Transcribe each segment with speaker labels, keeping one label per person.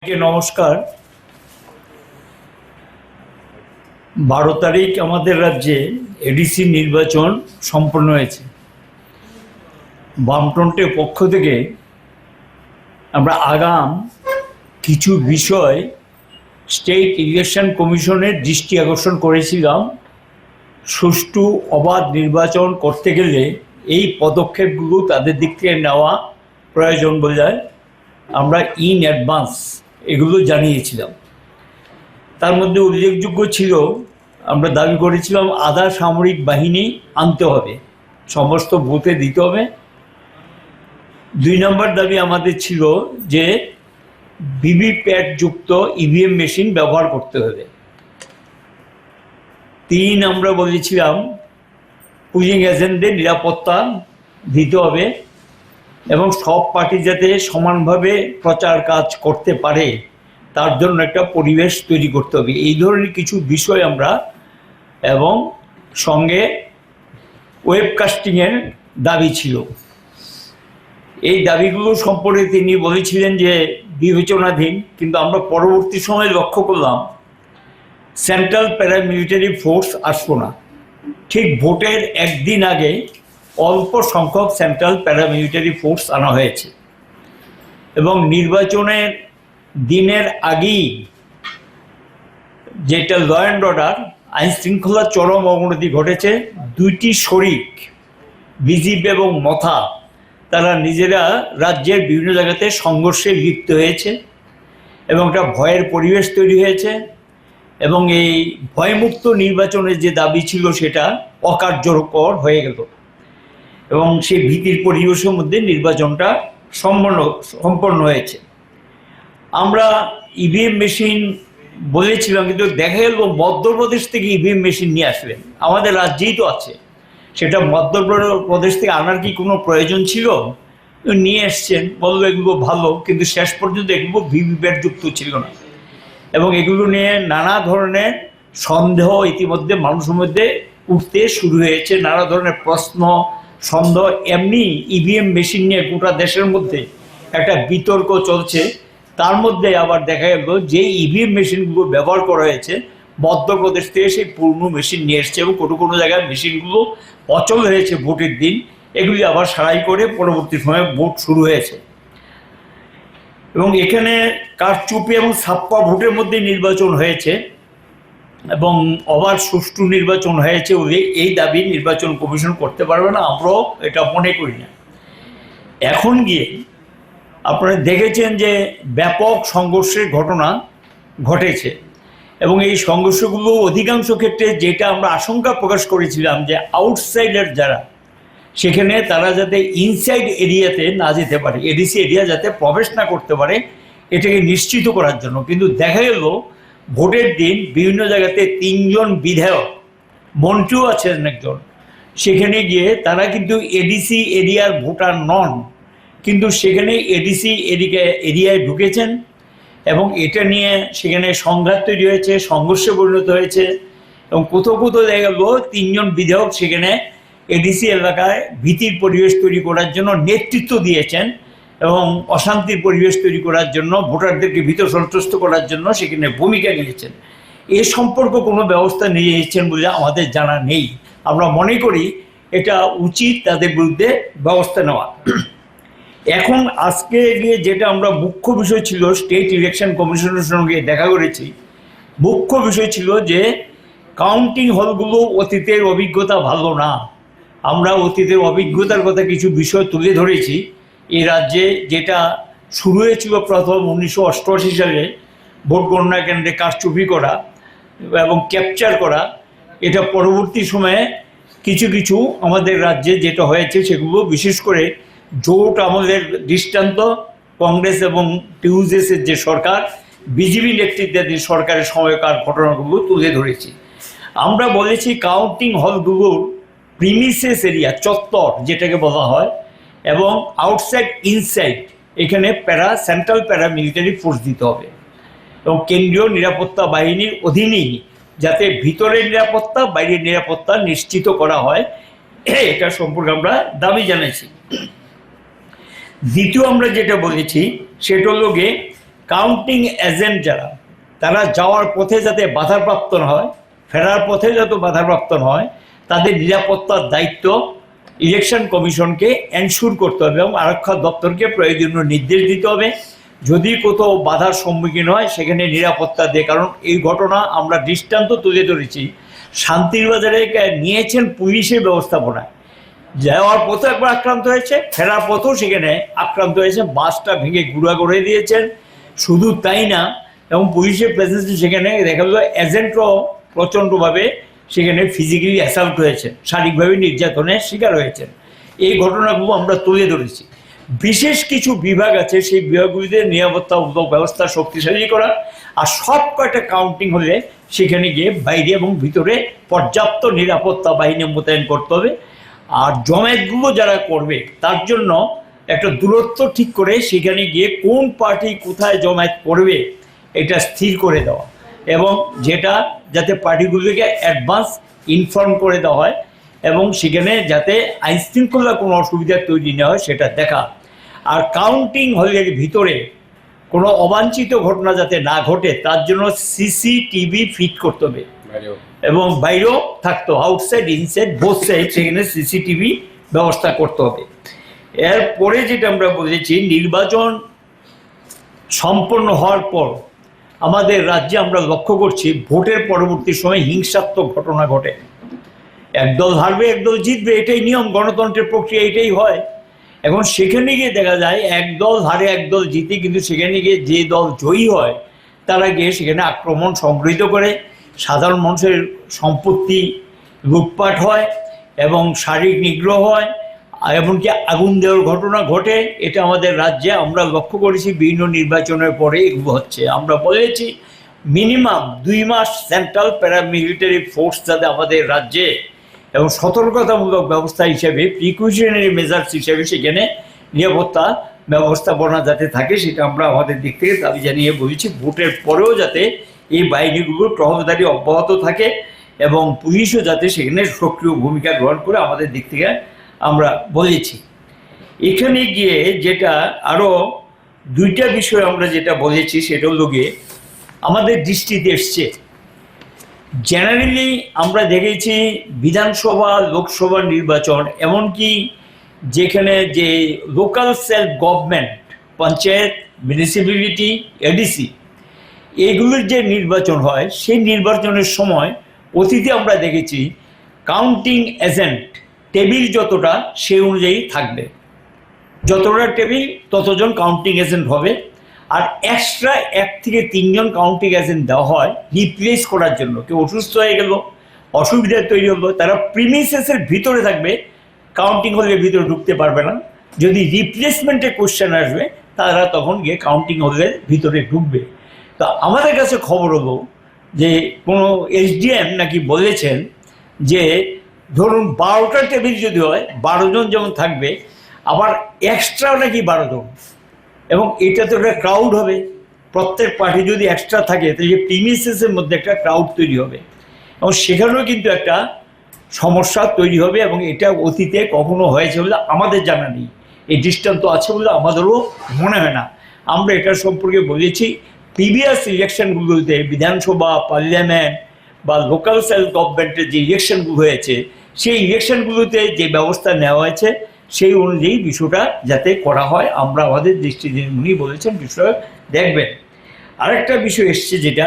Speaker 1: নমস্কার। 12 তারিখ আমাদের রাজ্যে এডিসি নির্বাচন সম্পন্ন হয়েছে। বামফ্রন্টের পক্ষ থেকে আমরা আগাম কিছু বিষয় স্টেট ইলেকশন কমিশনের দৃষ্টি আকর্ষণ করেছিলাম। সুষ্ঠু অবাধ নির্বাচন করতে গেলে এই পদক্ষেপগুলো তাদের দিক থেকে নেওয়া প্রয়োজন বলে আমরা ইন অ্যাডভান্স এগুলো জানিয়েছিলাম। তার মধ্যে উল্লেখযোগ্য ছিল, আমরা দাবি করেছিলাম আধা সামরিক বাহিনী আনতে হবে, সমস্ত বুথে দিতে হবে। 2 নম্বর দাবি আমাদের ছিল যে ভিভিপ্যাট যুক্ত ইভিএম মেশিন ব্যবহার করতে হবে। 3 আমরা বলেছিলাম পুলিং এজেন্টদের নিরাপত্তা দিতে হবে এবং সব পার্টি যাতে সমানভাবে প্রচার কাজ করতে পারে তার জন্য একটা পরিবেশ তৈরি করতে হবে। এই ধরনের কিছু বিষয় আমরা, এবং সঙ্গে ওয়েবকাস্টিংয়ের দাবি ছিল। এই দাবিগুলো সম্পর্কে তিনি বলেছিলেন যে বিবেচনাধীন, কিন্তু আমরা পরবর্তী সময়ে লক্ষ্য করলাম সেন্ট্রাল প্যারামিলিটারি ফোর্স আসবো না। ঠিক ভোটের একদিন আগে অল্প সংখ্যক সেন্ট্রাল প্যারামিলিটারি ফোর্স আনা হয়েছে এবং নির্বাচনের দিনের আগেই যেটা ল অ্যান্ড অর্ডার, আইন শৃঙ্খলার চরম অবনতি ঘটেছে। 2টি শরিক বিজিবি এবং মথা তারা নিজেরা রাজ্যের বিভিন্ন জায়গাতে সংঘর্ষে লিপ্ত হয়েছে এবং একটা ভয়ের পরিবেশ তৈরি হয়েছে এবং এই ভয়মুক্ত নির্বাচনের যে দাবি ছিল সেটা অকার্যকর হয়ে গেল এবং সেই ভীতির পরিবেশের মধ্যে নির্বাচনটা সম্পন্ন হয়েছে। আমরা ইভিএম মেশিন বলেছিলাম, কিন্তু দেখা গেল মধ্যপ্রদেশ থেকে ইভিএম মেশিন নিয়ে আসবেন, আমাদের রাজ্যেই তো আছে, সেটা মধ্যপ্রদেশ থেকে আনার কি কোনো প্রয়োজন ছিল? নিয়ে এসছেন, বললো এগুলো ভালো, কিন্তু শেষ পর্যন্ত এগুলো ভিভিপ্যাট যুক্ত ছিল না এবং এগুলো নিয়ে নানা ধরনের সন্দেহ ইতিমধ্যে মানুষের মধ্যে উঠতে শুরু হয়েছে, নানা ধরনের প্রশ্ন সন্দেহ। এমনি ইভিএম মেশিন নিয়ে গোটা দেশের মধ্যে একটা বিতর্ক চলছে। তার মধ্যে আবার দেখা গেল যে ইভিএম মেশিনগুলো ব্যবহার করা হয়েছে মধ্যপ্রদেশ থেকে সেই পুরনো মেশিন নিয়ে এসছে এবং কোনো কোনো জায়গায় মেশিনগুলো অচল হয়েছে ভোটের দিন, এগুলি আবার সারাই করে পরবর্তী সময়ে ভোট শুরু হয়েছে এবং এখানে কারচুপি এবং ছাপ্পা ভোটের মধ্যে নির্বাচন হয়েছে এবং অবাধ সুষ্ঠু নির্বাচন হয়েছে বলে এই দাবি নির্বাচন কমিশন করতে পারবে না, আমরাও এটা মনে করি না। এখন গিয়ে আপনারা দেখেছেন যে ব্যাপক সংঘর্ষের ঘটনা ঘটেছে এবং এই সংঘর্ষগুলো অধিকাংশ ক্ষেত্রে যেটা আমরা আশঙ্কা প্রকাশ করেছিলাম যে আউটসাইডার যারা সেখানে তারা যাতে ইনসাইড এরিয়াতে না যেতে পারে, এডিসি এরিয়া যাতে প্রবেশ না করতে পারে, এটাকে নিশ্চিত করার জন্য। কিন্তু দেখা গেল ভোটের দিন বিভিন্ন জায়গাতে 3 জন বিধায়ক, মন্ত্রীও আছেন একজন, সেখানে গিয়ে তারা কিন্তু এডিসি এরিয়ার ভোটার নন, কিন্তু সেখানে এডিসি এরিয়ায় ঢুকেছেন এবং এটা নিয়ে সেখানে সংঘাত তৈরি হয়েছে, সংঘর্ষে পরিণত হয়েছে এবং কোথাও কোথাও দেখা গেল 3 জন বিধায়ক সেখানে এডিসি এলাকায় ভীতির পরিবেশ তৈরি করার জন্য নেতৃত্ব দিয়েছেন এবং অশান্তির পরিবেশ তৈরি করার জন্য, ভোটারদেরকে ভীত সন্ত্রস্ত করার জন্য সেখানে ভূমিকা নিয়েছেন। এ সম্পর্ক কোনো ব্যবস্থা নিয়েছেন বলে আমাদের জানা নেই। আমরা মনে করি এটা উচিত তাদের বিরুদ্ধে ব্যবস্থা নেওয়া। এখন আজকে গিয়ে যেটা আমরা মুখ্য বিষয় ছিল, স্টেট ইলেকশন কমিশনের সঙ্গে দেখা করেছি, মুখ্য বিষয় ছিল যে কাউন্টিং হলগুলো অতীতের অভিজ্ঞতা ভালো না। আমরা অতীতের অভিজ্ঞতার কথা কিছু বিষয় তুলে ধরেছি। এই রাজ্যে যেটা শুরু হয়েছিল প্রথম 1988 সালে ভোট গণনা কেন্দ্রে কারচুপি করা এবং ক্যাপচার করা, এটা পরবর্তী সময়ে কিছু কিছু আমাদের রাজ্যে যেটা হয়েছে সেগুলো, বিশেষ করে জোট আমাদের দৃষ্টান্ত, কংগ্রেস এবং টিউজেসের যে সরকার, বিজেপি নেতৃত্বাধীন সরকারের সময়কার ঘটনাগুলো তুলে ধরেছি। আমরা বলেছি কাউন্টিং হলগুলোর প্রিমিসেস এরিয়া, চত্বর যেটাকে বলা হয়, এবং আউটসাইড ইনসাইড এখানে সেন্ট্রাল প্যারামিলিটারি ফোর্স দিতে হবে এবং কেন্দ্রীয় নিরাপত্তা বাহিনীর অধীনেই যাতে ভিতরের নিরাপত্তা বাইরের নিরাপত্তা নিশ্চিত করা হয়, এটা সম্পর্কে আমরা দাবি জানাইছি। দ্বিতীয় আমরা যেটা বলেছি সেটা হলো গিয়ে কাউন্টিং এজেন্ট যারা, তারা যাওয়ার পথে যাতে বাধাপ্রাপ্ত না হয়, ফেরার পথে যত বাধাপ্রাপ্ত না হয়, তাদের নিরাপত্তার দায়িত্ব ইলেকশন কমিশনকে এনশিওর করতে হবে এবং আরক্ষা দপ্তরকে প্রয়োজনীয় নির্দেশ দিতে হবে যদি কোথাও বাধার সম্মুখীন হয় সেখানে নিরাপত্তা দেয়। কারণ এই ঘটনা আমরা দৃষ্টান্ত তুলে ধরেছি, শান্তির বাজারে নিয়েছেন পুলিশের ব্যবস্থাপনায়, যাওয়ার পথে একবার আক্রান্ত হয়েছে, ফেরার পথেও সেখানে আক্রান্ত হয়েছে, বাসটা ভেঙে গুঁড়া করে দিয়েছেন। শুধু তাই না, এবং পুলিশের প্রেজেন্সে সেখানে দেখা গেল এজেন্টরাও প্রচণ্ডভাবে সেখানে ফিজিক্যালি অ্যাসাল্ট হয়েছে, শারীরিকভাবে নির্যাতনের শিকার হয়েছেন। এই ঘটনাগুলো আমরা তুলে ধরেছি। বিশেষ কিছু বিভাগ আছে, সেই বিভাগগুলিতে নিরাপত্তামূলক ব্যবস্থা শক্তিশালী করা, আর সব কয়টা কাউন্টিং হলে সেখানে গিয়ে বাইরে এবং ভিতরে পর্যাপ্ত নিরাপত্তা বাহিনী মোতায়েন করতে হবে। আর জমায়েতগুলো যারা করবে তার জন্য একটা দূরত্ব ঠিক করে সেখানে গিয়ে কোন পার্টি কোথায় জমায়েত করবে এটা স্থির করে দেওয়া, এবং যেটা যাতে পার্টিগুলোকে অ্যাডভান্স ইনফর্ম করে দেওয়া হয় এবং সেখানে যাতে আইনশৃঙ্খলা কোনো অসুবিধা তৈরি না হয় সেটা দেখা। আর কাউন্টিং হলের ভিতরে কোনো অবাঞ্ছিত ঘটনা যাতে না ঘটে তার জন্য সিসিটিভি ফিট করতে হবে এবং বাইরেও থাকতো, আউটসাইড ইনসাইড বোথ সাইড সেখানে সিসিটিভি ব্যবস্থা করতে হবে। এরপরে যেটা আমরা বলেছি, নির্বাচন সম্পন্ন হওয়ার পর আমাদের রাজ্যে আমরা লক্ষ্য করছি ভোটের পরবর্তী সময় হিংসাত্মক ঘটনা ঘটে। একদল হারবে একদল জিতবে, এটাই নিয়ম, গণতন্ত্রের প্রক্রিয়া এটাই হয়। এখন সেখানে গিয়ে দেখা যায় একদল হারে একদল জিতে, কিন্তু সেখানে গিয়ে যে দল জয়ী হয় তারা গিয়ে সেখানে আক্রমণ সংগৃহীত করে, সাধারণ মানুষের সম্পত্তি লুটপাট হয় এবং শারীরিক নিগ্রহ হয়, এমনকি আগুন দেওয়ার ঘটনা ঘটে। এটা আমাদের রাজ্যে আমরা লক্ষ্য করেছি, বিভিন্ন নির্বাচনের পরে এগুলো হচ্ছে। আমরা বলেছি মিনিমাম 2 মাস সেন্ট্রাল প্যারামিলিটারি ফোর্স যাতে আমাদের রাজ্যে এবং সতর্কতামূলক ব্যবস্থা হিসেবে, প্রিকশনারি মেজার্স হিসেবে সেখানে নিরাপত্তা ব্যবস্থাপনা যাতে থাকে সেটা আমরা আমাদের দিক থেকে দাবি জানিয়ে বলেছি। ভোটের পরেও যাতে এই বাহিনীগুলোর টহলদারি অব্যাহত থাকে এবং পুলিশও যাতে সেখানে সক্রিয় ভূমিকা গ্রহণ করে আমাদের দিক থেকে আমরা বলেছি। এখানে গিয়ে যেটা আরও 2টা বিষয় আমরা যেটা বলেছি সেটা হলো গিয়ে আমাদের দৃষ্টিতে এসছে, জেনারেলি আমরা দেখেছি বিধানসভা লোকসভা নির্বাচন, এমনকি যেখানে যে local self government, panchayat, municipality, ADC, এগুলোর যে নির্বাচন হয় সেই নির্বাচনের সময় অতীতে আমরা দেখেছি কাউন্টিং এজেন্ট টেবিল যতটা সেই অনুযায়ী থাকবে, যতটা টেবিল ততজন কাউন্টিং এজেন্ট হবে। আর এক্সট্রা 1 থেকে 3 জন কাউন্টিং এজেন্ট দেওয়া হয় রিপ্লেস করার জন্য। কেউ অসুস্থ হয়ে গেল, অসুবিধা তৈরি হলো, তারা প্রিমিসেসের ভিতরে থাকবে, কাউন্টিং হলের ভিতরে ঢুকতে পারবে না। যদি রিপ্লেসমেন্টের কোশ্চেন আসবে তারা তখন গিয়ে কাউন্টিং হলের ভিতরে ঢুকবে। তো আমাদের কাছে খবর হলো যে কোনো এসডিএম নাকি বলেছেন যে ধরুন 12টা টেবিল যদি হয় 12 জন যেমন থাকবে, আবার এক্সট্রাও নাকি 12 জন, এবং এটা তো একটা ক্রাউড হবে। প্রত্যেক পার্টি যদি এক্সট্রা থাকে তাহলে প্রিমিসেসের মধ্যে একটা ক্রাউড তৈরি হবে এবং সেখানেও কিন্তু একটা সমস্যা তৈরি হবে, এবং এটা অতীতে কখনো হয়েছে বলে আমাদের জানা নেই। এই দৃষ্টান্ত আছে বলে আমাদেরও মনে হয় না। আমরা এটা সম্পর্কে বলেছি প্রিভিয়াস ইলেকশনগুলোতে বিধানসভা, পার্লামেন্ট বা লোকাল সেলফ গভর্নমেন্টের যে ইলেকশনগুলো হয়েছে সেই ইলেকশনগুলোতে যে ব্যবস্থা নেওয়া হয়েছে সেই অনুযায়ী বিষয়টা যাতে করা হয় আমরা আমাদের দৃষ্টিতে, উনি বলেছেন বিষয় দেখবেন। আরেকটা বিষয় এসছে যেটা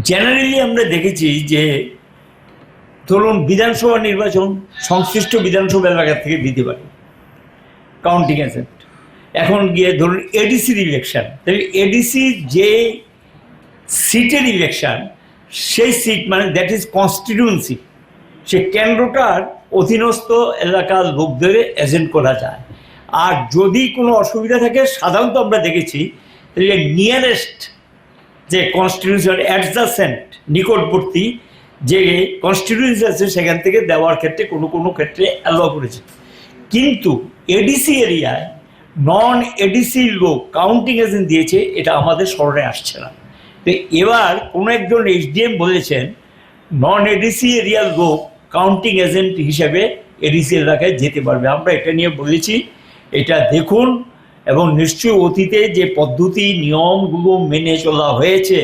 Speaker 1: জেনারেলি আমরা দেখেছি যে ধরুন বিধানসভা নির্বাচন সংশ্লিষ্ট বিধানসভা এলাকা থেকে দিতে পারে কাউন্টিং এজেন্ট। এখন গিয়ে ধরুন এডিসির ইলেকশন, তাহলে এডিসি যে সিটের ইলেকশন সেই সিট মানে দ্যাট ইজ কনস্টিটিউয়েন্সি, সে কেন্দ্রটার অধীনস্থ এলাকার লোকদের এজেন্ট করা যায়। আর যদি কোনো অসুবিধা থাকে সাধারণত আমরা দেখেছি তাহলে নিয়ারেস্ট যে কনস্টিটিউশন অ্যাডজাসেন্ট নিকটবর্তী যে কনস্টিটিউয়েন্সি আছে সেখান থেকে দেওয়ার ক্ষেত্রে কোনো কোনো ক্ষেত্রে অ্যালাউ করেছে। কিন্তু এডিসি এরিয়ায় নন এডিসি লোক কাউন্টিং এজেন্ট দিয়েছে, এটা আমাদের স্মরণে আসছে না। তো এবার কোনো একজন এসডিএম বলেছেন নন এডিসি এরিয়ার লোক কাউন্টিং এজেন্ট হিসেবে এডিসি এলাকায় যেতে পারবে। আমরা এটা নিয়ে বলেছি এটা দেখুন এবং নিশ্চয়ই অতীতে যে পদ্ধতি নিয়মগুলো মেনে চলা হয়েছে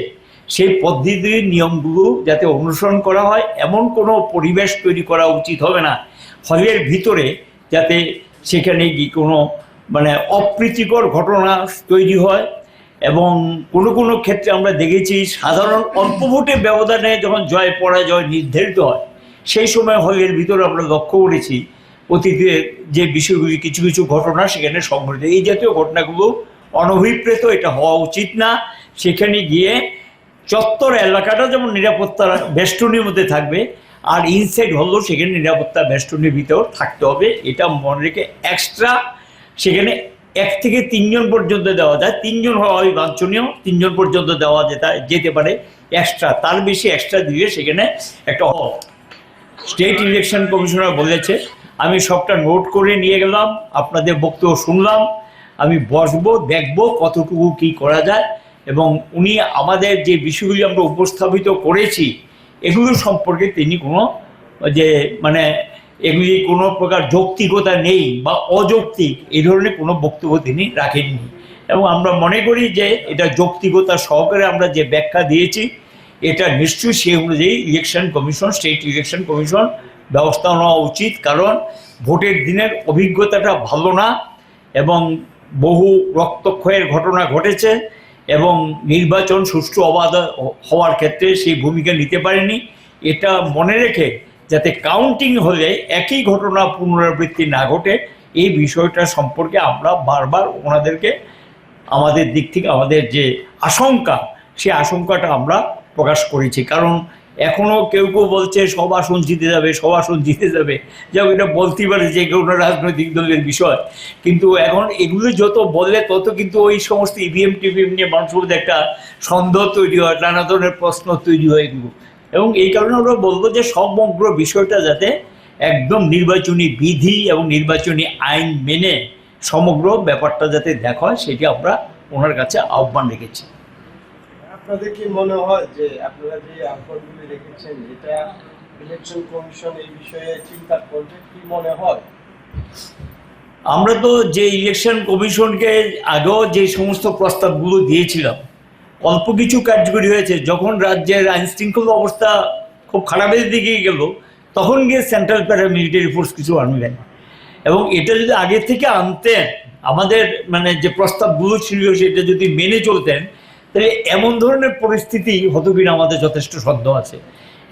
Speaker 1: সেই পদ্ধতির নিয়মগুলো যাতে অনুসরণ করা হয় এমন কোনো পরিবেশ তৈরি করা উচিত হবে না হলের ভিতরে, যাতে সেখানে কি কোনো মানে অপ্রীতিকর ঘটনা তৈরি হয়। এবং কোনো কোনো ক্ষেত্রে আমরা দেখেছি সাধারণ অল্প ভোটের ব্যবধানে যখন জয় পরাজয় নির্ধারিত হয় সেই সময় হলের ভিতরে আমরা লক্ষ্য করেছি অতীতে যে বিষয়গুলি কিছু কিছু ঘটনা সেখানে সংঘটিত, এই জাতীয় ঘটনাগুলো অনভিপ্রেত, এটা হওয়া উচিত না। সেখানে গিয়ে চত্বর এলাকাটা যেমন নিরাপত্তা বেষ্টনীর মধ্যে থাকবে, আর ইনসাইড হলেও সেখানে নিরাপত্তা বেষ্টনীর ভিতর থাকতে হবে, এটা মনে রেখে এক্সট্রা সেখানে 1 থেকে 3 জন পর্যন্ত দেওয়া যায়। 3 জন হওয়াই বাঞ্ছনীয়, 3 জন পর্যন্ত দেওয়া যেতে পারে এক্সট্রা, তার বেশি এক্সট্রা দিলে সেখানে একটা স্টেট ইলেকশন কমিশনার বলেছে, আমি সবটা নোট করে নিয়ে গেলাম, আপনাদের বক্তব্য শুনলাম, আমি বসবো দেখবো কতটুকু কি করা যায়। এবং উনি আমাদের যে বিষয়গুলি আমরা উপস্থাপিত করেছি এগুলো সম্পর্কে তিনি কোনো যে মানে এগুলি কোনো প্রকার যৌক্তিকতা নেই বা অযৌক্তিক এই ধরনের কোনো বক্তব্য তিনি রাখেননি। এবং আমরা মনে করি যে এটা যৌক্তিকতা সহকারে আমরা যে ব্যাখ্যা দিয়েছি এটা নিশ্চয়ই সেই অনুযায়ী election commission, state election commission ব্যবস্থা নেওয়া উচিত, কারণ ভোটের দিনের অভিজ্ঞতাটা ভালো না এবং বহু রক্তক্ষয়ের ঘটনা ঘটেছে এবং নির্বাচন সুষ্ঠু অবাধ হওয়ার ক্ষেত্রে সেই ভূমিকা নিতে পারেনি। এটা মনে রেখে যাতে কাউন্টিং হলে একই ঘটনা পুনরাবৃত্তি না ঘটে এই বিষয়টা সম্পর্কে আমরা বারবার ওনাদেরকে আমাদের দিক থেকে আমাদের যে আশঙ্কা সেই আশঙ্কাটা আমরা প্রকাশ করেছি। কারণ এখনও কেউ কেউ বলছে সব আসন জিতে যাবে, সব আসন জিতে যাবে, যেমন এটা বলতে পারে যে কোনো রাজনৈতিক দলের বিষয়, কিন্তু এখন এগুলো যত বললে তত কিন্তু ওই সমস্ত ইভিএম টিভিএম নিয়ে মানুষের মধ্যে একটা সন্দেহ তৈরি হয়, নানা ধরনের প্রশ্ন তৈরি হয় এগুলো। এবং এই কারণে আমরা বলবো যে সমগ্র বিষয়টা যাতে একদম নির্বাচনী বিধি এবং নির্বাচনী আইন মেনে সমগ্র ব্যাপারটা যাতে দেখা হয় সেটি আমরা ওনার কাছে আহ্বান রেখেছি।
Speaker 2: আপনাদের কি মনে হয় যে আপনারা যে আহ্বানগুলি রেখেছেন এটা ইলেকশন কমিশন এই বিষয়ে চিন্তা করবে, কি মনে হয়?
Speaker 1: আমরা তো যে ইলেকশন কমিশনকে আগেও যে সমস্ত প্রস্তাবগুলো দিয়েছিলাম অল্প কিছু কার্যকরী হয়েছে। যখন রাজ্যের আইন শৃঙ্খলা অবস্থা খুব খারাপের দিকে গেল তখন গিয়ে সেন্ট্রাল প্যারামিলিটারি ফোর্স কিছু আনলেন, এবং এটা যদি আগে থেকে আনতেন আমাদের মানে যে প্রস্তাবগুলো ছিল সেটা যদি মেনে চলতেন তাহলে এমন ধরনের পরিস্থিতি হতো কিনা আমাদের যথেষ্ট সন্দেহ আছে।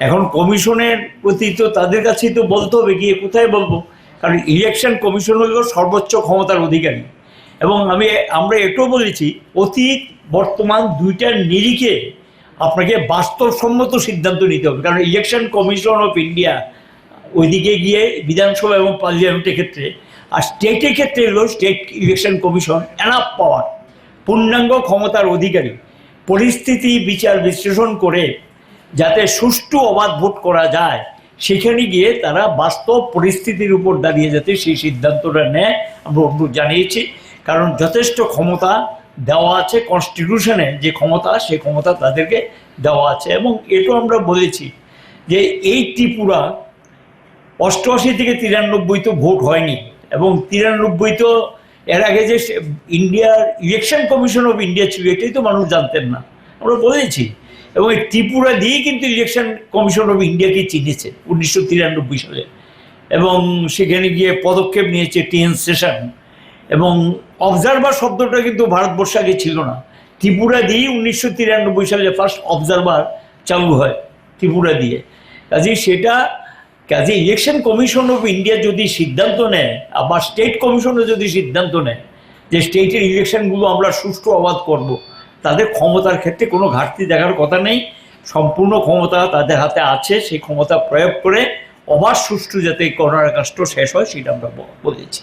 Speaker 1: এখন কমিশনের প্রতি তো তাদের কাছেই তো বলতে হবে, গিয়ে কোথায় বলবো, কারণ ইলেকশন কমিশন হলো সর্বোচ্চ ক্ষমতার অধিকারী। এবং আমরা এটাও বলেছি অতীত বর্তমান দুইটার নিরিখে আপনাকে বাস্তবসম্মত সিদ্ধান্ত নিতে হবে, কারণ ইলেকশন কমিশন অফ ইন্ডিয়া ওইদিকে গিয়ে বিধানসভা এবং পার্লামেন্টের ক্ষেত্রে, আর স্টেটের ক্ষেত্রে হলো স্টেট ইলেকশন কমিশন এনাফ পাওয়ার, পূর্ণাঙ্গ ক্ষমতার অধিকারী, পরিস্থিতি বিচার বিশ্লেষণ করে যাতে সুষ্ঠু অবাধ ভোট করা যায় সেখানে গিয়ে তারা বাস্তব পরিস্থিতির উপর দাঁড়িয়ে যাতে সেই সিদ্ধান্তটা নেয় আমরা অনুরোধ জানিয়েছি। কারণ যথেষ্ট ক্ষমতা দেওয়া আছে, কনস্টিটিউশনে যে ক্ষমতা সেই ক্ষমতা তাদেরকে দেওয়া আছে। এবং এটাও আমরা বলেছি যে এই ত্রিপুরা 88 থেকে 93 তো ভোট হয়নি, এবং 93 তো এর আগে যে ইন্ডিয়ার ইলেকশন কমিশন অফ ইন্ডিয়া ছিল এটাই তো মানুষ জানতেন না, আমরা বলেছি। এবং এই ত্রিপুরা দিয়েই কিন্তু ইলেকশন কমিশন অফ ইন্ডিয়াকে চিনেছে 1993 সালে, এবং সেখানে গিয়ে পদক্ষেপ নিয়েছে টিএন সেশন। এবং অবজারভার শব্দটা কিন্তু ভারতবর্ষে আগে ছিল না, ত্রিপুরা দিয়েই 1993 সালে ফার্স্ট অবজারভার চালু হয় ত্রিপুরা দিয়ে। কাজে ইলেকশন কমিশন অফ ইন্ডিয়া যদি সিদ্ধান্ত নেয়, আবার স্টেট কমিশনও যদি সিদ্ধান্ত নেয় যে স্টেটের ইলেকশনগুলো আমরা সুষ্ঠু অবাধ করব, তাদের ক্ষমতার ক্ষেত্রে কোনো ঘাটতি দেখার কথা নেই, সম্পূর্ণ ক্ষমতা তাদের হাতে আছে, সেই ক্ষমতা প্রয়োগ করে অবাধ সুষ্ঠু যাতে করোনার কাজটা শেষ হয় সেটা আমরা বলেছি।